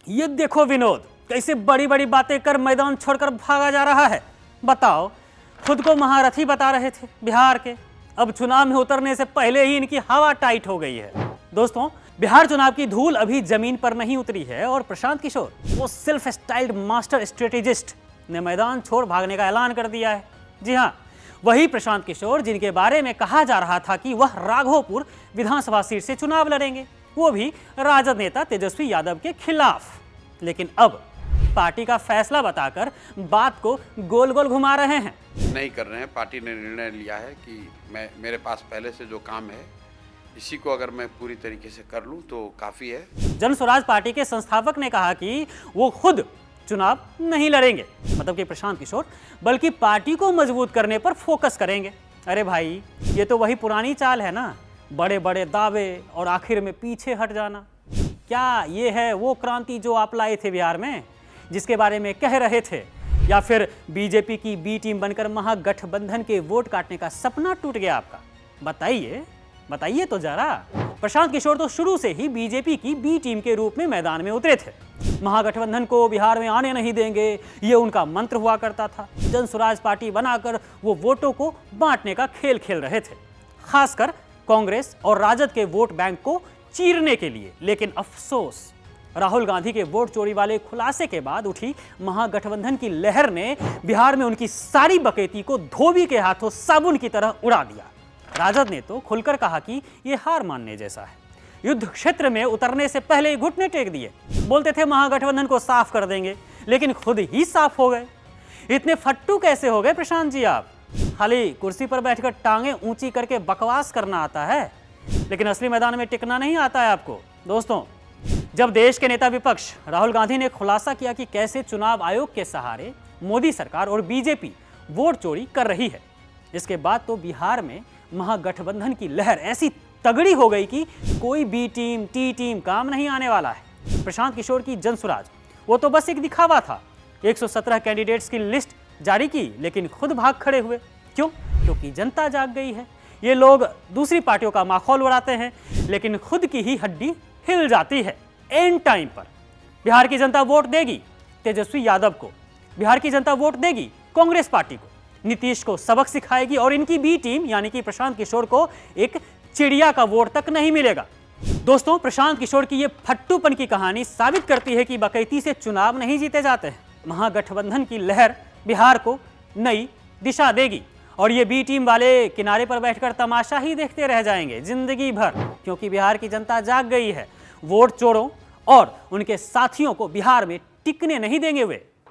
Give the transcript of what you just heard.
ये देखो विनोद, कैसे बड़ी बड़ी बातें कर मैदान छोड़कर भागा जा रहा है। बताओ, खुद को महारथी बता रहे थे बिहार के, अब चुनाव में उतरने से पहले ही इनकी हवा टाइट हो गई है। दोस्तों, बिहार चुनाव की धूल अभी जमीन पर नहीं उतरी है और प्रशांत किशोर, वो सेल्फ स्टाइल्ड मास्टर स्ट्रेटेजिस्ट, ने मैदान छोड़ भागने का ऐलान कर दिया है। जी हाँ, वही प्रशांत किशोर जिनके बारे में कहा जा रहा था कि वह राघोपुर विधानसभा सीट से चुनाव लड़ेंगे, वो भी राजद नेता तेजस्वी यादव के खिलाफ। लेकिन अब पार्टी का फैसला बताकर बात को गोल गोल घुमा रहे हैं। नहीं कर रहे हैं। पार्टी ने निर्णय लिया है कि मेरे पास पहले से जो काम है, इसी को अगर मैं पूरी तरीके से कर लूं तो काफ़ी है। जन स्वराज पार्टी के संस्थापक ने कहा कि वो खुद चुनाव नहीं लड़ेंगे, मतलब कि प्रशांत किशोर, बल्कि पार्टी को मजबूत करने पर फोकस करेंगे। अरे भाई, ये तो वही पुरानी चाल है ना, बड़े बड़े दावे और आखिर में पीछे हट जाना। क्या ये है वो क्रांति जो आप लाए थे बिहार में, जिसके बारे में कह रहे थे, या फिर बीजेपी की बी टीम बनकर महागठबंधन के वोट काटने का सपना टूट गया आपका? बताइए बताइए तो जरा। प्रशांत किशोर तो शुरू से ही बीजेपी की बी टीम के रूप में मैदान में उतरे थे। महागठबंधन को बिहार में आने नहीं देंगे, ये उनका मंत्र हुआ करता था। जन स्वराज पार्टी बनाकर वो वोटों को बांटने का खेल खेल रहे थे, खासकर कांग्रेस और राजद के वोट बैंक को चीरने के लिए। लेकिन अफसोस, राहुल गांधी के वोट चोरी वाले खुलासे के बाद उठी महागठबंधन की लहर ने बिहार में उनकी सारी बकैती को धोबी के हाथों साबुन की तरह उड़ा दिया। राजद ने तो खुलकर कहा कि यह हार मानने जैसा है। युद्ध क्षेत्र में उतरने से पहले ही घुटने टेक दिए, बोलते थे महागठबंधन को साफ कर देंगे, लेकिन खुद ही साफ हो गए। इतने फट्टू कैसे हो गए प्रशांत जी आप? खाली कुर्सी पर बैठकर टांगे ऊंची करके बकवास करना आता है, लेकिन असली मैदान में टिकना नहीं आता है आपको। दोस्तों, जब देश के नेता विपक्ष राहुल गांधी ने खुलासा किया कि कैसे चुनाव आयोग के सहारे मोदी सरकार और बीजेपी वोट चोरी कर रही है, इसके बाद तो बिहार में महागठबंधन की लहर ऐसी तगड़ी हो गई कि कोई बी टीम टी टीम काम नहीं आने वाला है। प्रशांत किशोर की जन स्वराज, वो तो बस एक दिखावा था। 117 कैंडिडेट्स की लिस्ट जारी की, लेकिन खुद भाग खड़े हुए। क्यों? क्योंकि जनता जाग गई है। ये लोग दूसरी पार्टियों का माखौल उड़ाते हैं, लेकिन खुद की ही हड्डी हिल जाती है एंड टाइम पर। बिहार की जनता वोट देगी तेजस्वी यादव को, बिहार की जनता वोट देगी कांग्रेस पार्टी को, नीतीश को सबक सिखाएगी, और इनकी बी टीम यानी कि प्रशांत किशोर को एक चिड़िया का वोट तक नहीं मिलेगा। दोस्तों, प्रशांत किशोर की ये फट्टूपन की कहानी साबित करती है कि बकैती से चुनाव नहीं जीते जाते हैं। महागठबंधन की लहर बिहार को नई दिशा देगी, और ये बी टीम वाले किनारे पर बैठकर तमाशा ही देखते रह जाएंगे जिंदगी भर, क्योंकि बिहार की जनता जाग गई है। वोट चोरों और उनके साथियों को बिहार में टिकने नहीं देंगे वे।